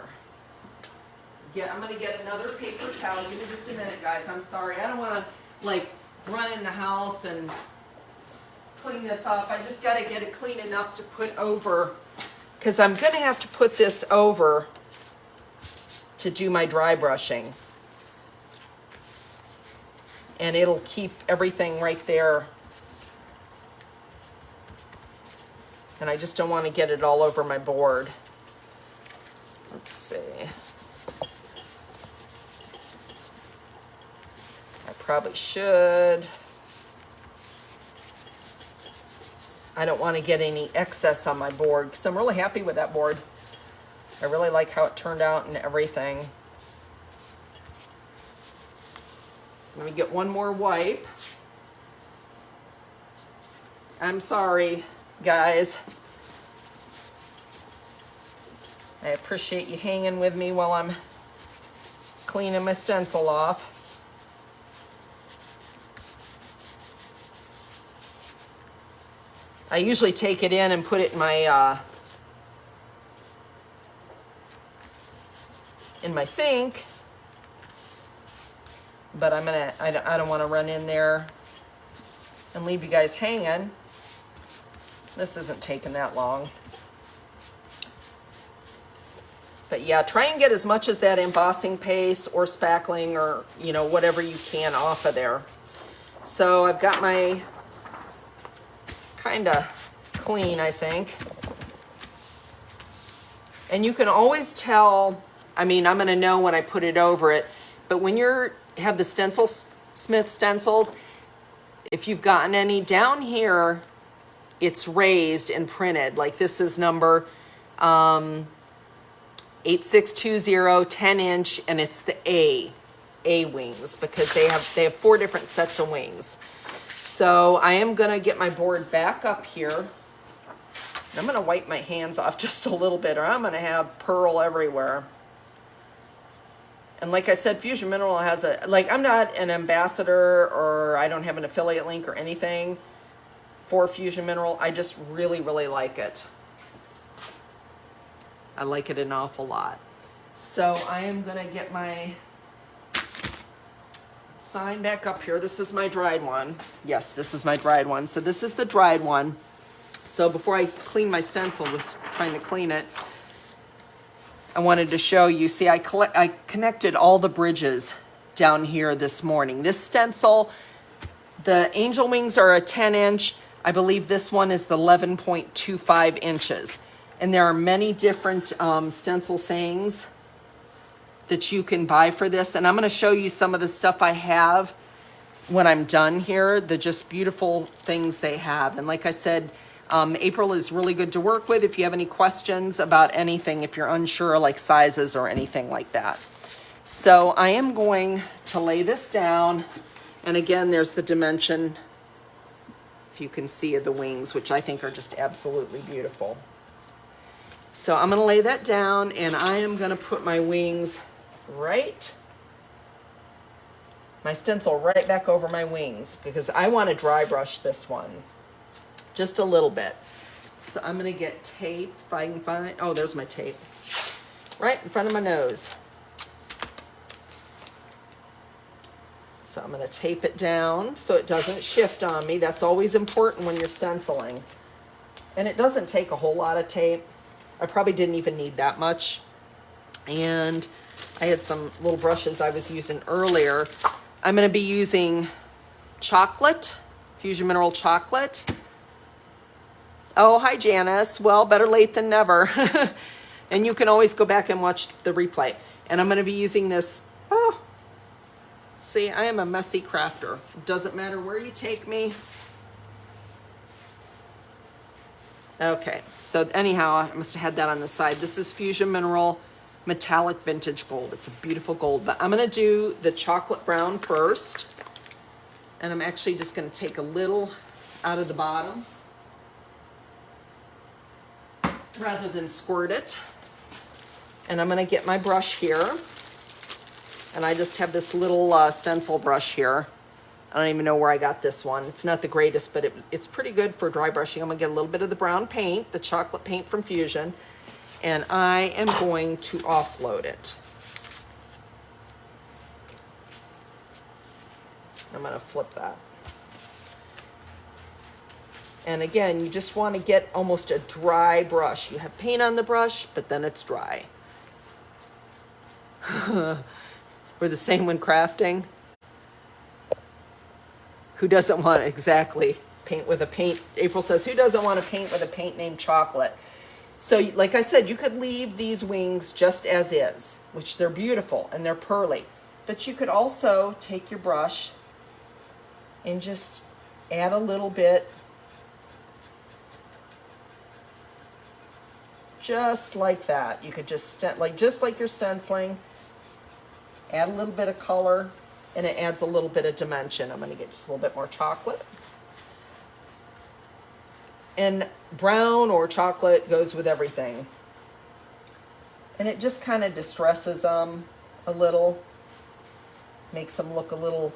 A: Yeah, I'm going to get another paper towel. Give me just a minute, guys. I'm sorry. I don't want to, like, run in the house and clean this off. I just got to get it clean enough to put over, because I'm going to have to put this over to do my dry brushing. And it'll keep everything right there. And I just don't want to get it all over my board. Let's see. I probably should. I don't want to get any excess on my board because I'm really happy with that board. I really like how it turned out and everything. Let me get one more wipe. I'm sorry, guys. I appreciate you hanging with me while I'm cleaning my stencil off. I usually take it in and put it in my sink, but I don't want to run in there and leave you guys hanging. This isn't taking that long. But yeah, try and get as much as that embossing paste or spackling or, you know, whatever you can off of there. So I've got my kind of clean, I think. And you can always tell, I mean, I'm going to know when I put it over it, but when you have the Stencilsmith stencils, if you've gotten any down here, it's raised and printed. Like this is number 8620, 10-inch, and it's the A wings because they have 4 different sets of wings. So I am going to get my board back up here. I'm going to wipe my hands off just a little bit or I'm going to have pearl everywhere. And like I said, Fusion Mineral has I'm not an ambassador or I don't have an affiliate link or anything for Fusion Mineral. I just really, really like it. I like it an awful lot. So I am gonna get my sign back up here. This is my dried one. Yes, this is my dried one. So this is the dried one. So before I clean my stencil, was trying to clean it, I wanted to show you, see, I connected all the bridges down here this morning. This stencil, the angel wings are a 10-inch. I believe this one is the 11.25 inches. And there are many different stencil sayings that you can buy for this. And I'm gonna show you some of the stuff I have when I'm done here, the just beautiful things they have. And like I said, April is really good to work with if you have any questions about anything, if you're unsure like sizes or anything like that. So I am going to lay this down. And again, there's the dimension, if you can see, of the wings, which I think are just absolutely beautiful. So I'm gonna lay that down and I am gonna put my wings my stencil right back over my wings, because I want to dry brush this one just a little bit. So I'm going to get tape, if I can find, oh, there's my tape, right in front of my nose. So I'm going to tape it down so it doesn't shift on me. That's always important when you're stenciling. And it doesn't take a whole lot of tape. I probably didn't even need that much. And I had some little brushes I was using earlier. I'm going to be using chocolate, Fusion Mineral chocolate. Oh, hi, Janice. Well, better late than never. And you can always go back and watch the replay. And I'm going to be using this. Oh, see, I am a messy crafter. It doesn't matter where you take me. Okay, so anyhow, I must have had that on the side. This is Fusion Mineral Metallic Vintage Gold. It's a beautiful gold, but I'm going to do the chocolate brown first. And I'm actually just going to take a little out of the bottom rather than squirt it. And I'm going to get my brush here. And I just have this little stencil brush here. I don't even know where I got this one. It's not the greatest, but it's pretty good for dry brushing. I'm going to get a little bit of the brown paint, the chocolate paint from Fusion. And I am going to offload it. I'm going to flip that. And again, you just want to get almost a dry brush. You have paint on the brush, but then it's dry. We're the same when crafting. Who doesn't want to exactly paint with a paint? April says, who doesn't want to paint with a paint named chocolate? So like I said, you could leave these wings just as is, which they're beautiful and they're pearly. But you could also take your brush and just add a little bit, just like that. You could just like you're stenciling, add a little bit of color, and it adds a little bit of dimension. I'm going to get just a little bit more chocolate. And brown or chocolate goes with everything. And it just kind of distresses them a little, makes them look a little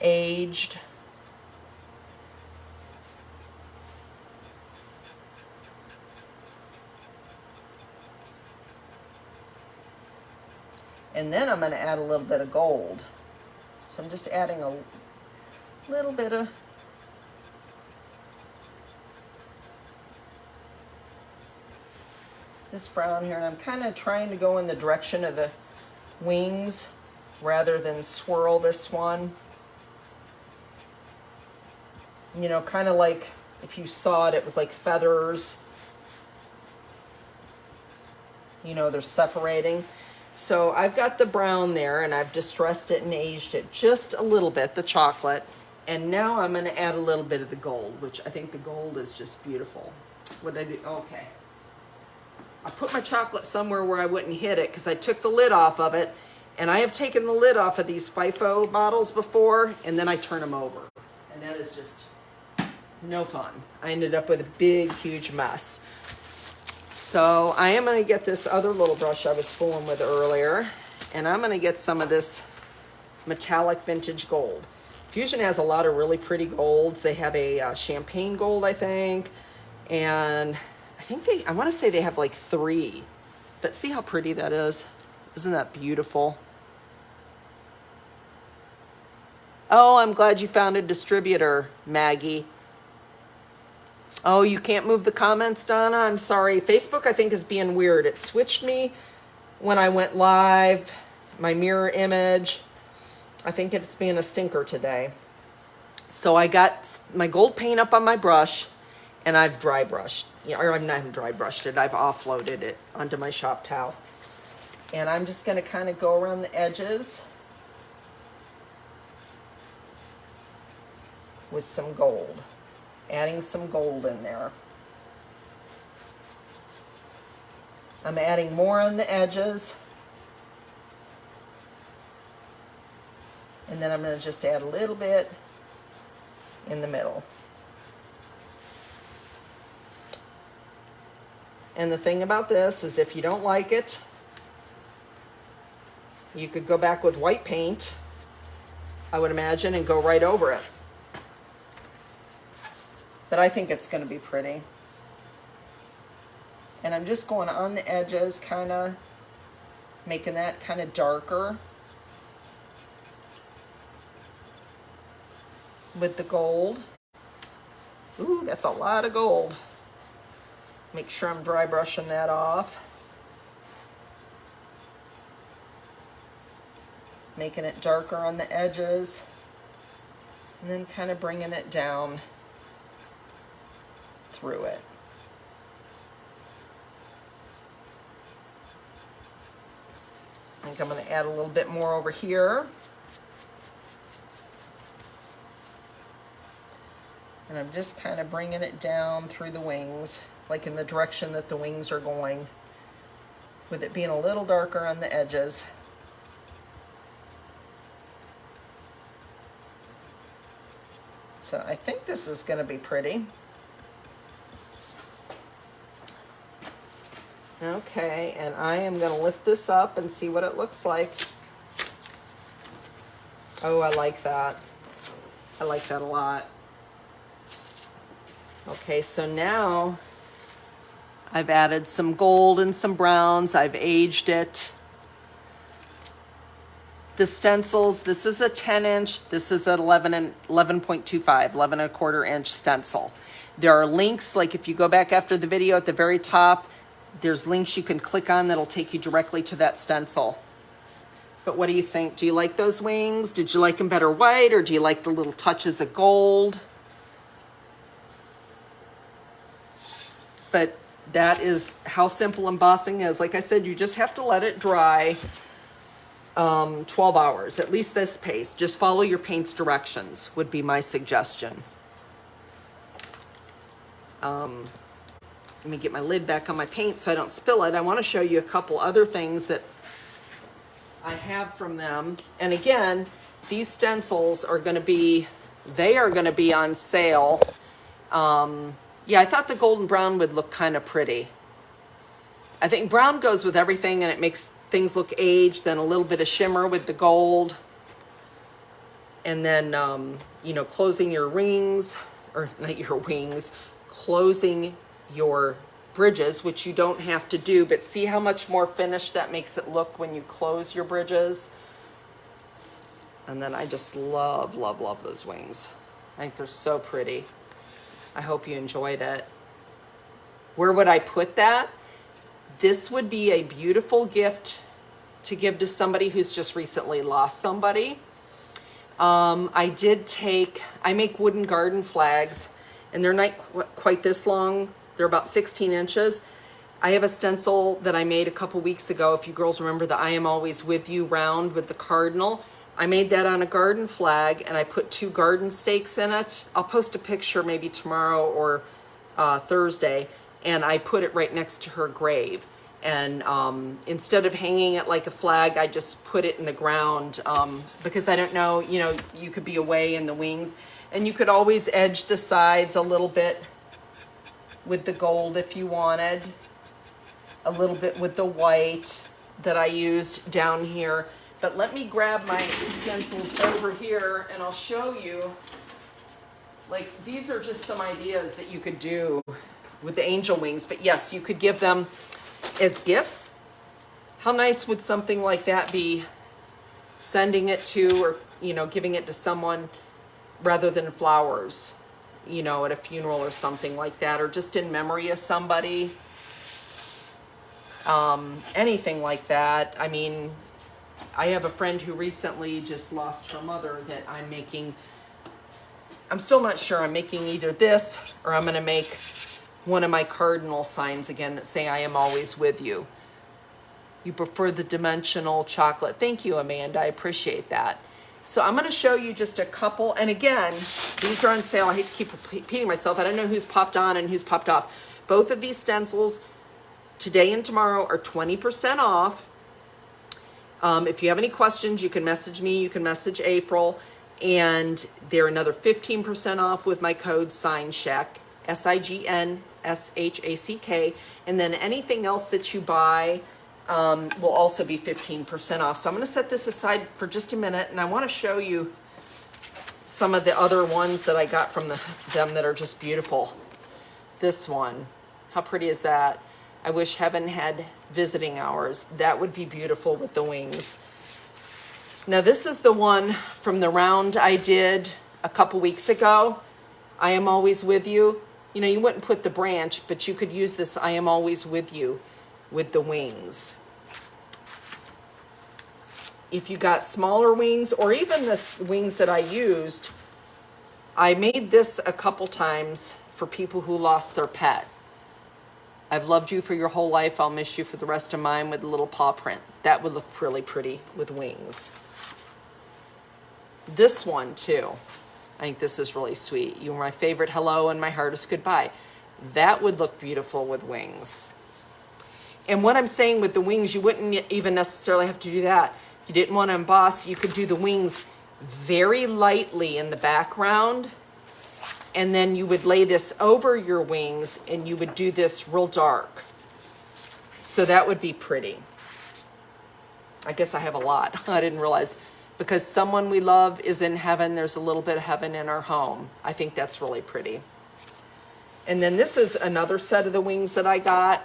A: aged. And then I'm going to add a little bit of gold. So I'm just adding a little bit of this brown here, and I'm kind of trying to go in the direction of the wings rather than swirl this one. You know, kind of like if you saw it, it was like feathers. You know, they're separating. So I've got the brown there, and I've distressed it and aged it just a little bit, the chocolate. And now I'm going to add a little bit of the gold, which I think the gold is just beautiful. What did I do? Okay. I put my chocolate somewhere where I wouldn't hit it because I took the lid off of it. And I have taken the lid off of these FIFO bottles before, and then I turn them over. And that is just no fun. I ended up with a big, huge mess. So I am going to get this other little brush I was fooling with earlier, and I'm going to get some of this metallic vintage gold. Fusion has a lot of really pretty golds. They have a champagne gold, I think, and I want to say they have like 3, but see how pretty that is? Isn't that beautiful? Oh, I'm glad you found a distributor, Maggie. Oh, you can't move the comments, Donna? I'm sorry. Facebook, I think, is being weird. It switched me when I went live, my mirror image. I think it's being a stinker today. So I got my gold paint up on my brush, and I've dry brushed. Or I'm not dry brushed it. I've offloaded it onto my shop towel. And I'm just going to kind of go around the edges with some gold. Adding some gold in there. I'm adding more on the edges. And then I'm going to just add a little bit in the middle. And the thing about this is if you don't like it, you could go back with white paint, I would imagine, and go right over it. But I think it's going to be pretty. And I'm just going on the edges, kind of making that kind of darker with the gold. Ooh, that's a lot of gold. Make sure I'm dry brushing that off. Making it darker on the edges. And then kind of bringing it down through it. I think I'm going to add a little bit more over here. And I'm just kind of bringing it down through the wings, like in the direction that the wings are going, with it being a little darker on the edges. So I think this is going to be pretty. Okay, and I am going to lift this up and see what it looks like. Oh, I like that. I like that a lot. Okay, so now I've added some gold and some browns. I've aged it. The stencils, this is a 10-inch. This is an 11.25, 11 and a quarter inch stencil. There are links, like if you go back after the video at the very top, there's links you can click on that'll take you directly to that stencil. But what do you think? Do you like those wings? Did you like them better white, or do you like the little touches of gold? But that is how simple embossing is. Like I said, you just have to let it dry 12 hours, at least this pace. Just follow your paint's directions would be my suggestion. Let me get my lid back on my paint so I don't spill it. I want to show you a couple other things that I have from them. And again, these stencils are going to be, they are going to be on sale. Yeah, I thought the golden brown would look kind of pretty. I think brown goes with everything and it makes things look aged, then a little bit of shimmer with the gold. And then, you know, closing your rings, or not your wings, closing your bridges, which you don't have to do, but see how much more finished that makes it look when you close your bridges. And then I just love, love, love those wings. I think they're so pretty. I hope you enjoyed it. Where would I put that? This would be a beautiful gift to give to somebody who's just recently lost somebody. I make wooden garden flags, and they're not quite this long. They're about 16 inches. I have a stencil that I made a couple weeks ago. If you girls remember the I Am Always With You round with the cardinal. I made that on a garden flag, and I put 2 garden stakes in it. I'll post a picture maybe tomorrow or Thursday, and I put it right next to her grave. And instead of hanging it like a flag, I just put it in the ground because I don't know, you know, you could be away in the wings. And you could always edge the sides a little bit with the gold if you wanted. A little bit with the white that I used down here. But let me grab my stencils over here and I'll show you. Like, these are just some ideas that you could do with the angel wings. But yes, you could give them as gifts. How nice would something like that be? Sending it to, or, you know, giving it to someone rather than flowers, you know, at a funeral or something like that, or just in memory of somebody. Anything like that. I mean, I have a friend who recently just lost her mother that I'm still not sure. I'm making either this or I'm going to make one of my cardinal signs again that say, I am always with you. You prefer the dimensional chocolate. Thank you, Amanda. I appreciate that. So I'm going to show you just a couple. And again, these are on sale. I hate to keep repeating myself. I don't know who's popped on and who's popped off. Both of these stencils today and tomorrow are 20% off. If you have any questions, you can message me, you can message April, and they're another 15% off with my code SIGNSHACK, SIGNSHACK, and then anything else that you buy will also be 15% off. So I'm going to set this aside for just a minute, and I want to show you some of the other ones that I got from them that are just beautiful. This one, how pretty is that? I wish heaven had visiting hours. That would be beautiful with the wings. Now this is the one from the round I did a couple weeks ago. I am always with you. You know, you wouldn't put the branch, but you could use this I am always with you with the wings. If you got smaller wings, or even the wings that I used, I made this a couple times for people who lost their pet. I've loved you for your whole life. I'll miss you for the rest of mine, with a little paw print. That would look really pretty with wings. This one too. I think this is really sweet. You were my favorite hello and my hardest goodbye. That would look beautiful with wings. And what I'm saying with the wings, you wouldn't even necessarily have to do that. If you didn't want to emboss, you could do the wings very lightly in the background, and then you would lay this over your wings and you would do this real dark. So that would be pretty. I guess I have a lot. I didn't realize, because someone we love is in heaven, there's a little bit of heaven in our home. I think that's really pretty. And then this is another set of the wings that I got,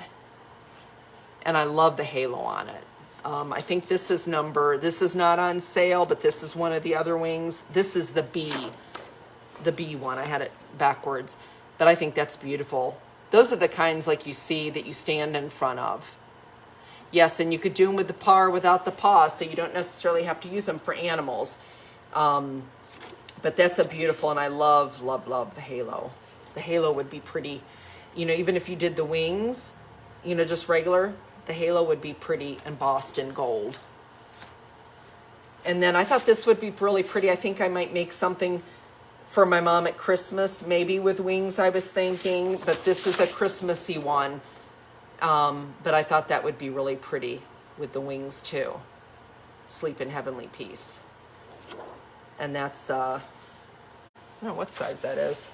A: and I love the halo on it. I think this is not on sale, but this is one of the other wings. This is the B one. I had it backwards, but I think that's beautiful. Those are the kinds like you see that you stand in front of. Yes, and you could do them with the paw or without the paw, so you don't necessarily have to use them for animals. But that's a beautiful, and I love, love, love the halo. The halo would be pretty, you know, even if you did the wings, you know, just regular, the halo would be pretty embossed in gold. And then I thought this would be really pretty. I think I might make something for my mom at Christmas, maybe with wings, I was thinking, but this is a Christmassy one. But I thought that would be really pretty with the wings too. Sleep in heavenly peace. And that's, I don't know what size that is.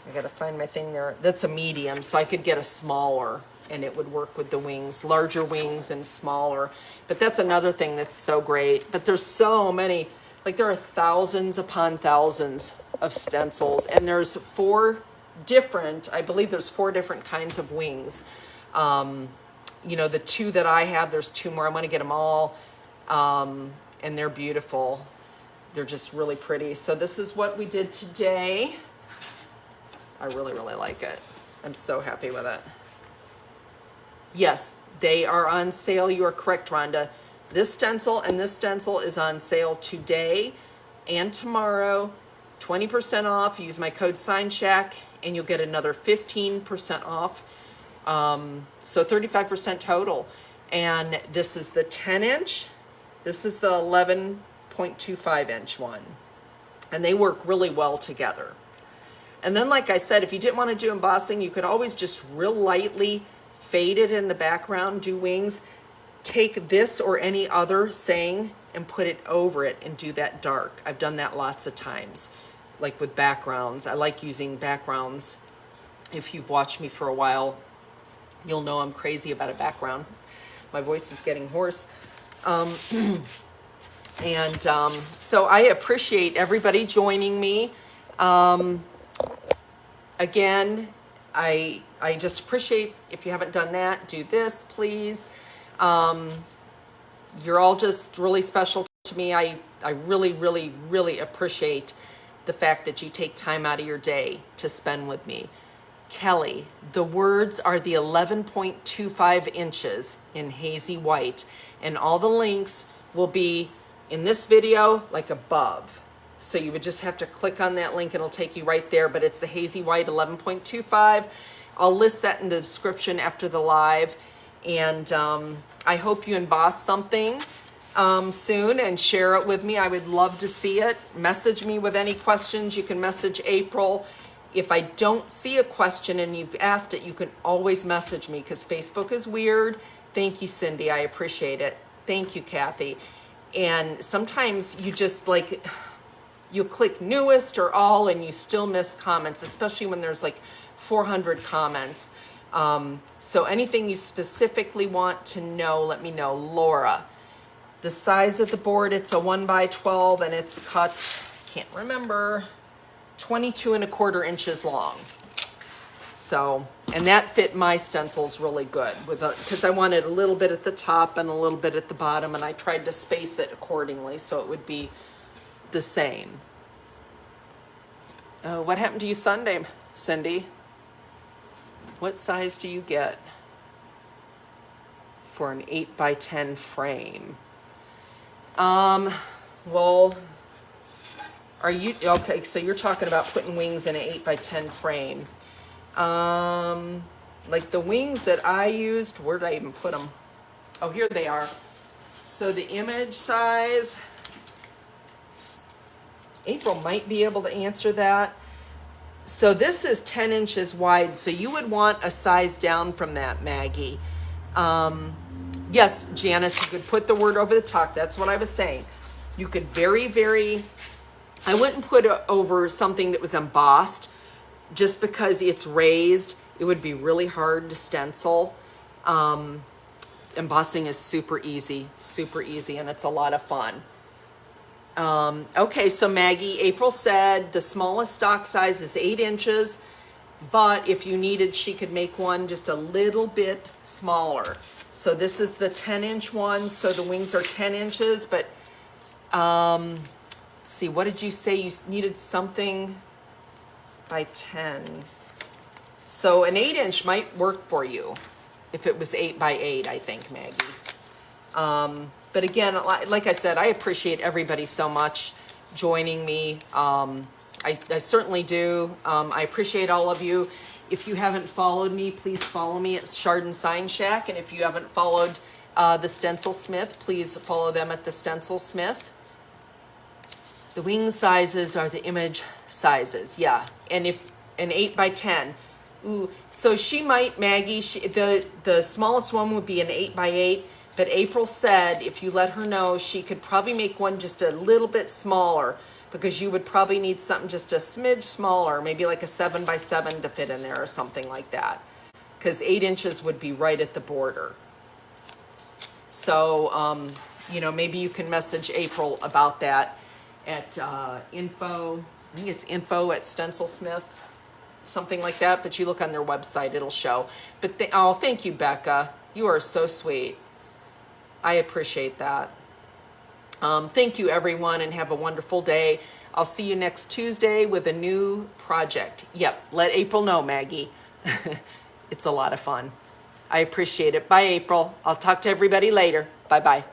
A: I gotta find my thing there. That's a medium, so I could get a smaller and it would work with the wings, larger wings and smaller. But that's another thing that's so great. But there's so many, like there are thousands upon thousands of stencils, and there's I believe there's 4 different kinds of wings. You know, the 2 that I have, there's 2 more. I want to get them all, and they're beautiful. They're just really pretty. So this is what we did today. I really, really like it. I'm so happy with it. Yes, they are on sale. You are correct, Rhonda. This stencil and this stencil is on sale today and tomorrow. 20% off. Use my code SIGNSHACK and you'll get another 15% off. So 35% total. And this is the 10 inch. This is the 11.25 inch one. And they work really well together. And then, like I said, if you didn't want to do embossing, you could always just real lightly fade it in the background, do wings. Take this or any other saying and put it over it and do that dark. I've done that lots of times, like with backgrounds. I like using backgrounds. If you've watched me for a while, you'll know I'm crazy about a background. My voice is getting hoarse. So I appreciate everybody joining me. Again, I just appreciate, if you haven't done that, do this, please. You're all just really special to me. I really, really, really appreciate the fact that you take time out of your day to spend with me. Kelly, the words are the 11.25 inches in hazy white, and all the links will be in this video, like above. So you would just have to click on that link and it'll take you right there, but it's the hazy white 11.25. I'll list that in the description after the live. And I hope you emboss something soon and share it with me. I would love to see it. Message me with any questions. You can message April. If I don't see a question and you've asked it, you can always message me because Facebook is weird. Thank you, Cindy. I appreciate it. Thank you, Kathy. And sometimes you just like, you click newest or all and you still miss comments, especially when there's like 400 comments. So anything you specifically want to know, let me know. Laura, the size of the board, it's a 1x12 and it's cut, can't remember, 22¼ inches long. So, and that fit my stencils really good with because I wanted a little bit at the top and a little bit at the bottom, and I tried to space it accordingly so it would be the same. What happened to you Sunday, Cindy? What size do you get for an 8x10 frame? Well, are you, okay, so you're talking about putting wings in an 8x10 frame. Like the wings that I used, where did I even put them? Oh, here they are. So the image size, April might be able to answer that. So this is 10 inches wide, so you would want a size down from that, Maggie. Yes, Janice, you could put the word over the top. That's what I was saying. You could I wouldn't put it over something that was embossed just because it's raised. It would be really hard to stencil. Embossing is super easy, and it's a lot of fun. Okay, so Maggie, April said the smallest stock size is 8 inches, but if you needed, she could make one just a little bit smaller. So this is the 10-inch one, so the wings are 10 inches, but let's see, what did you say? You needed something by 10. So an 8-inch might work for you if it was 8x8, I think, Maggie. But again, like I said, I appreciate everybody so much joining me. I certainly do. I appreciate all of you. If you haven't followed me, please follow me at Shard and Sign Shack. And if you haven't followed the Stencilsmith, please follow them at the Stencilsmith. The wing sizes are the image sizes, yeah. And if an 8x10, ooh, so she might, Maggie, the smallest one would be an 8x8. But April said if you let her know, she could probably make one just a little bit smaller because you would probably need something just a smidge smaller, maybe like a 7x7 to fit in there or something like that. Because 8 inches would be right at the border. So, you know, maybe you can message April about that at info, I think it's info at Stencilsmith, something like that. But you look on their website, it'll show. But oh, thank you, Becca. You are so sweet. I appreciate that. Thank you, everyone, and have a wonderful day. I'll see you next Tuesday with a new project. Yep, let April know, Maggie. It's a lot of fun. I appreciate it. Bye, April. I'll talk to everybody later. Bye-bye.